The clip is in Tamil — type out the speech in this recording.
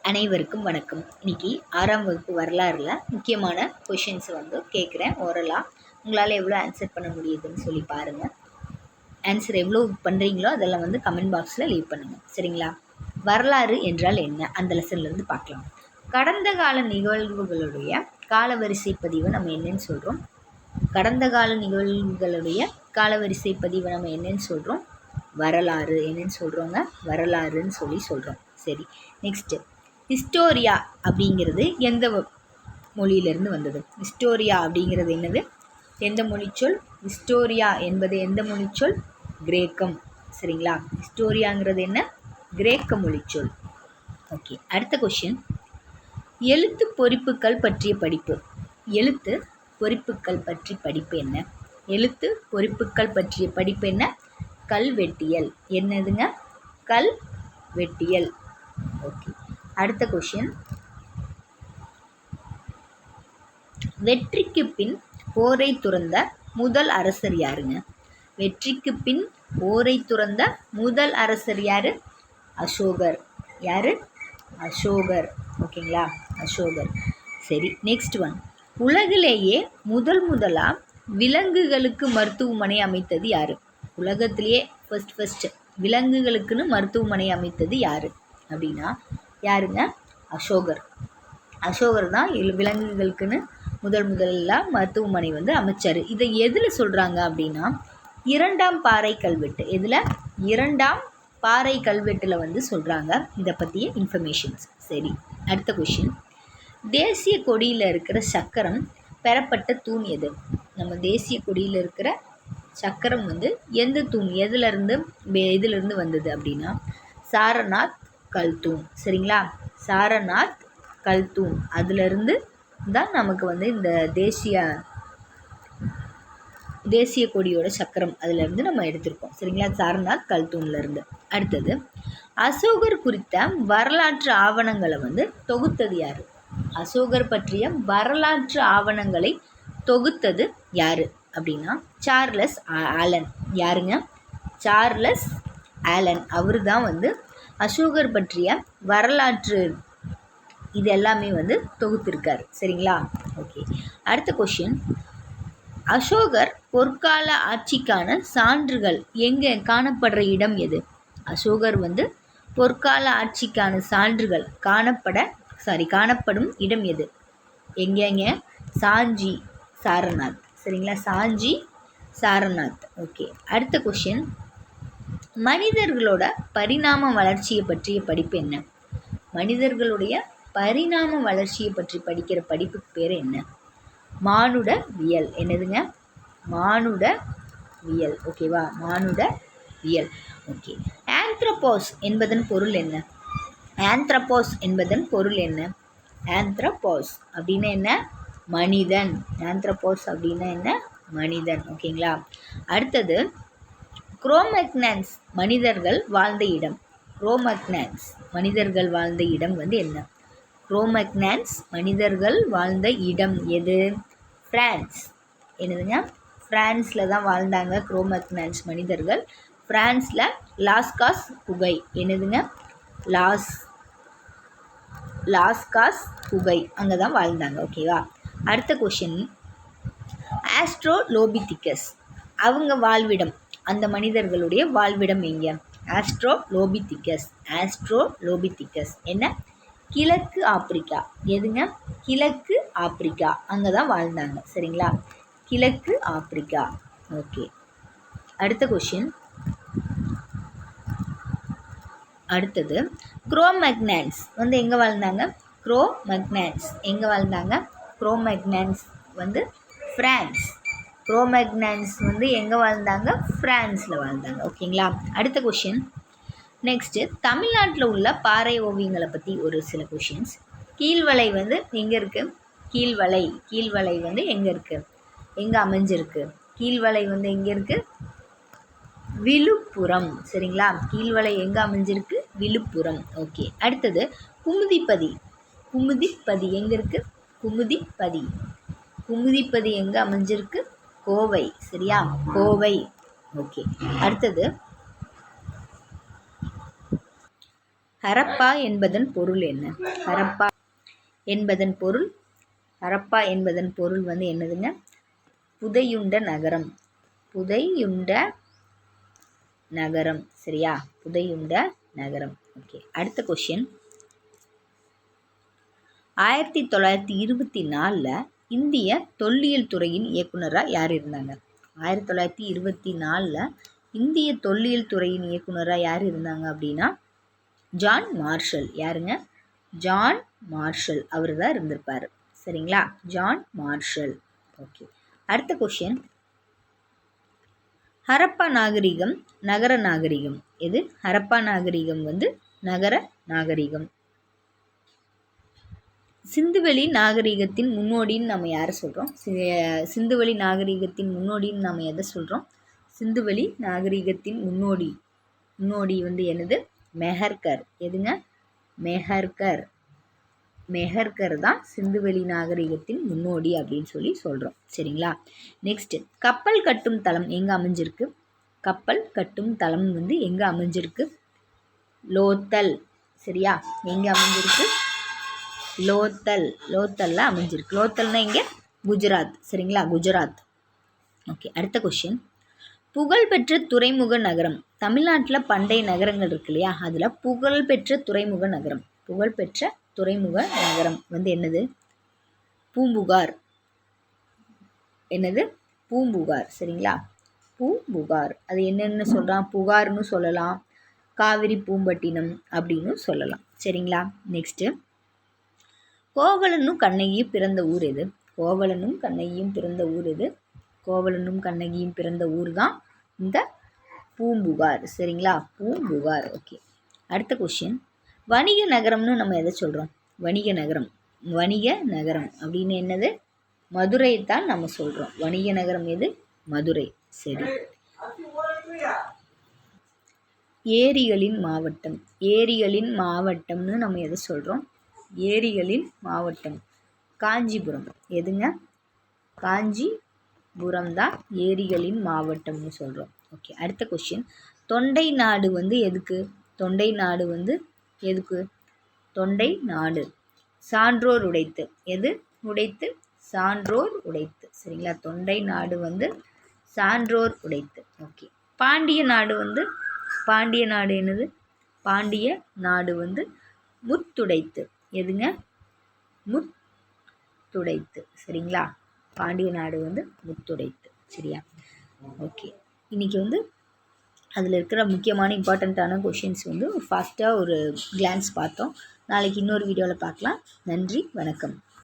அனைவருக்கும் வணக்கம். இன்னைக்கு 6ஆம் வகுப்பு வரலாறுல முக்கியமான கொஷின்ஸ் கேட்குறேன் ஓரலாக. உங்களால் எவ்வளோ ஆன்சர் பண்ண முடியுதுன்னு சொல்லி பாருங்கள். ஆன்சர் எவ்வளோ பண்ணுறீங்களோ அதெல்லாம் கமெண்ட் பாக்ஸில் லீவ் பண்ணுங்கள், சரிங்களா? வரலாறு என்றால் என்ன, அந்த லெசன்லேருந்து பார்க்கலாம். கடந்த கால நிகழ்வுகளுடைய காலவரிசை பதிவை நம்ம என்னன்னு சொல்கிறோம்? கடந்த கால நிகழ்வுகளுடைய காலவரிசை பதிவை நம்ம என்னன்னு சொல்கிறோம்? வரலாறு. என்னன்னு சொல்கிறோங்க? வரலாறுன்னு சொல்கிறோம். சரி, நெக்ஸ்ட்டு ஹிஸ்டோரியா அப்படிங்கிறது எந்த மொழியிலிருந்து வந்தது? ஹிஸ்டோரியா அப்படிங்கிறது என்னது? எந்த மொழிச்சொல்? ஹிஸ்டோரியா என்பது எந்த மொழிச்சொல்? கிரேக்கம், சரிங்களா? ஹிஸ்டோரியாங்கிறது என்ன? கிரேக்க மொழிச்சொல். ஓகே, அடுத்த கொஷின். எழுத்து பொறிப்புக்கள் பற்றிய படிப்பு. எழுத்து பொறிப்புக்கள் பற்றி படிப்பு என்ன? எழுத்து பொறிப்புக்கள் பற்றிய படிப்பு என்ன? கல்வெட்டியல். என்னதுங்க? கல்வெட்டியல். ஓகே, அடுத்த கொஷின். வெற்றிக்கு பின் போரை துறந்த முதல் அரசர் யாருங்க? வெற்றிக்கு பின் போரை துறந்த முதல் அரசர் யாரு? அசோகர். யாரு? அசோகர். ஓகேங்களா? அசோகர். சரி, நெக்ஸ்ட் ஒன். உலகிலேயே முதலா விலங்குகளுக்கு மருத்துவமனை அமைத்தது யாரு? உலகத்திலேயே ஃபர்ஸ்ட் விலங்குகளுக்குன்னு மருத்துவமனை அமைத்தது யாரு அப்படின்னா யாருங்க? அசோகர். அசோகர் தான் விலங்குகளுக்குன்னு முதல்ல மருத்துவமனை அமைச்சார். இதை எதில் சொல்கிறாங்க அப்படின்னா இரண்டாம் பாறை கல்வெட்டு. இதில் இரண்டாம் பாறை கல்வெட்டில் சொல்கிறாங்க இதை பற்றிய இன்ஃபர்மேஷன்ஸ். சரி, அடுத்த கொஷின். தேசிய கொடியில் இருக்கிற சக்கரம் பெறப்பட்ட தூண் எது? நம்ம தேசிய கொடியில் இருக்கிற சக்கரம் எந்த தூண், எதிலிருந்து வந்தது அப்படின்னா சாரநாத் கல்தூன். சரிங்களா? சாரநாத் கல்தூன். அதிலிருந்து தான் நமக்கு இந்த தேசிய கொடியோட சக்கரம் அதிலிருந்து நம்ம எடுத்திருக்கோம். சரிங்களா? சாரநாத் கல்தூன்லேருந்து. அடுத்தது, அசோகர் குறித்த வரலாற்று ஆவணங்களை தொகுத்தது யாரு? அசோகர் பற்றிய வரலாற்று ஆவணங்களை தொகுத்தது யாரு அப்படின்னா சார்லஸ் ஆலன். யாருங்க? Charles Allen. அவர் தான் அசோகர் பற்றிய வரலாற்று இது எல்லாமே தொகுத்திருக்காரு. சரிங்களா? ஓகே, அடுத்த கொஷின். அசோகர் பொற்கால ஆட்சிக்கான சான்றுகள் எங்கே காணப்படுற இடம் எது? அசோகர் பொற்கால ஆட்சிக்கான சான்றுகள் காணப்படும் இடம் எது? எங்கேங்க? சாஞ்சி சாரநாத். சரிங்களா? சாஞ்சி சாரநாத். ஓகே, அடுத்த கொஷின். மனிதர்களோட பரிணாம வளர்ச்சியை பற்றிய படிப்பு என்ன? மனிதர்களுடைய பரிணாம வளர்ச்சியை பற்றி படிக்கிற படிப்புக்கு பேர் என்ன? மானுடவியல். என்னதுங்க? மானுடவியல். ஓகேவா? மானுடவியல். ஓகே, ஆந்த்ரோபோஸ் என்பதன் பொருள் என்ன? ஆந்த்ரோபோஸ் என்பதன் பொருள் என்ன? ஆந்த்ரோபோஸ் அப்படின்னா என்ன? மனிதன். ஆந்த்ரோபோஸ் அப்படின்னா என்ன? மனிதன். ஓகேங்களா? அடுத்தது, குரோமக்னான்ஸ் மனிதர்கள் வாழ்ந்த இடம். குரோமக்னான்ஸ் மனிதர்கள் வாழ்ந்த இடம் என்ன? குரோமக்னான்ஸ் மனிதர்கள் வாழ்ந்த இடம் எது? பிரான்ஸ். என்னதுங்க? பிரான்ஸில் தான் வாழ்ந்தாங்க குரோமக்னான்ஸ் மனிதர்கள். பிரான்ஸில் லாஸ்காஸ் குகை. என்னதுங்க? லாஸ்காஸ் குகை, அங்கே தான் வாழ்ந்தாங்க. ஓகேவா? அடுத்த கொஷின். ஆஸ்ட்ரோலோபிதிகஸ் அவங்க வாழ்விடம், அந்த மனிதர்களுடைய வாழ்விடம் எங்கே? ஆஸ்ட்ரோலோபிதிகஸ் என்ன? கிழக்கு ஆப்பிரிக்கா. எதுங்க? கிழக்கு ஆப்பிரிக்கா, அங்கே தான் வாழ்ந்தாங்க. சரிங்களா? கிழக்கு ஆப்பிரிக்கா. ஓகே, அடுத்த கொஷின். அடுத்தது, குரோமக்னான்ஸ் எங்கே வாழ்ந்தாங்க? குரோமக்னான்ஸ் எங்கே வாழ்ந்தாங்க? குரோமக்னான்ஸ் பிரான்ஸ். குரோமக்னான்ஸ் எங்கே வாழ்ந்தாங்க? பிரான்ஸில் வாழ்ந்தாங்க. ஓகேங்களா? அடுத்த கொஷின். நெக்ஸ்ட்டு, தமிழ்நாட்டில் உள்ள பாறை ஓவியங்களை பற்றி ஒரு சில கொஷின்ஸ். கீழ்வளை எங்கே இருக்குது? கீழ்வளை எங்கே இருக்குது? எங்கே அமைஞ்சிருக்கு? கீழ்வளை எங்கே இருக்குது? விழுப்புரம். சரிங்களா? கீழ்வளை எங்கே அமைஞ்சிருக்கு? விழுப்புரம். ஓகே, அடுத்தது, குமுதிப்பதி எங்கே இருக்குது? குமுதிப்பதி எங்கே அமைஞ்சிருக்கு? கோவை. சரியா? கோவை. ஓகே, அடுத்தது, ஹரப்பா என்பதன் பொருள் என்ன? ஹரப்பா என்பதன் பொருள் ஹரப்பா என்பதன் பொருள் வந்து என்னதுங்க? புதையுண்ட நகரம். புதையுண்ட நகரம். சரியா? புதையுண்ட நகரம். ஓகே, அடுத்த கொஸ்டின். 1924 இந்திய தொல்லியல் துறையின் இயக்குனராக யார் இருந்தாங்க? 1924 இந்திய தொல்லியல் துறையின் இயக்குனராக யார் இருந்தாங்க அப்படின்னா ஜான் மார்ஷல். யாருங்க? ஜான் மார்ஷல் அவர் தான் இருந்திருப்பார். சரிங்களா? John Marshall. ஓகே, அடுத்த கொஸ்டின். ஹரப்பா நாகரிகம் நகர நாகரிகம் எது? ஹரப்பா நாகரிகம் வந்து நகர நாகரிகம். சிந்துவெளி நாகரிகத்தின் முன்னோடின்னு நம்ம யாரை சொல்கிறோம்? சிந்துவெளி நாகரிகத்தின் முன்னோடின்னு நம்ம எதை சொல்கிறோம்? சிந்துவெளி நாகரிகத்தின் முன்னோடி வந்து என்னது? மெஹர்கர். எதுங்க? மெஹர்கர். மெஹர்கர் தான் சிந்துவெளி நாகரிகத்தின் முன்னோடி அப்படின்னு சொல்லி சொல்கிறோம். சரிங்களா? நெக்ஸ்ட்டு, கப்பல் கட்டும் தளம் எங்கே அமைஞ்சிருக்கு? கப்பல் கட்டும் தளம் வந்து எங்கே அமைஞ்சிருக்கு? லோத்தல். சரியா? எங்கே அமைஞ்சிருக்கு? லோத்தல்ல அமைஞ்சிருக்கு. லோத்தல்னா இங்கே குஜராத். சரிங்களா? குஜராத். ஓகே, அடுத்த கொஸ்டின். புகழ்பெற்ற துறைமுக நகரம். தமிழ்நாட்டில் பண்டைய நகரங்கள் இருக்கு இல்லையா, அதில் புகழ்பெற்ற துறைமுக நகரம். புகழ்பெற்ற துறைமுக நகரம் வந்து என்னது? பூம்புகார். என்னது? பூம்புகார். சரிங்களா? பூம்புகார். அது என்னென்னு சொல்கிறான்? புகார்னு சொல்லலாம், காவிரி பூம்பட்டினம் அப்படின்னு சொல்லலாம். சரிங்களா? நெக்ஸ்ட்டு, கோவலனும் கண்ணகியும் பிறந்த ஊர் எது? கோவலனும் கண்ணகியும் பிறந்த ஊர் எது? கோவலனும் கண்ணகியும் பிறந்த ஊர் தான் இந்த பூம்புகார். சரிங்களா? பூம்புகார். ஓகே, அடுத்த கொஸ்டின். வணிக நகரம்னு நம்ம எதை சொல்கிறோம்? வணிக நகரம். வணிக நகரம் அப்படின்னு என்னது? மதுரை தான் நம்ம சொல்கிறோம். வணிக நகரம் எது? மதுரை. சரி, ஏரிகளின் மாவட்டம். ஏரிகளின் மாவட்டம்னு நம்ம எதை சொல்கிறோம்? ஏரிகளின் மாவட்டம் காஞ்சிபுரம். எதுங்க? காஞ்சிபுரம் தான் ஏரிகளின் மாவட்டம்னு சொல்கிறோம். ஓகே, அடுத்த கொஸ்டின். தொண்டை நாடு வந்து எதுக்கு? தொண்டை நாடு வந்து எதுக்கு? தொண்டை நாடு சான்றோர் உடைத்து. எது உடைத்து? சான்றோர் உடைத்து. சரிங்களா? தொண்டை நாடு வந்து சான்றோர் உடைத்து. ஓகே, பாண்டிய நாடு வந்து பாண்டிய நாடு என்னது? பாண்டிய நாடு வந்து முத்துடைத்து. எதுங்க? முத்துடைத்து. சரிங்களா? பாண்டிய நாடு வந்து முத்துடைத்து. சரியா? ஓகே, இன்றைக்கி வந்து அதில் இருக்கிற முக்கியமான இம்பார்ட்டண்ட்டான கொஷின்ஸ் வந்து ஃபாஸ்ட்டாக ஒரு கிளான்ஸ் பார்த்தோம். நாளைக்கு இன்னொரு வீடியோவில் பார்க்கலாம். நன்றி, வணக்கம்.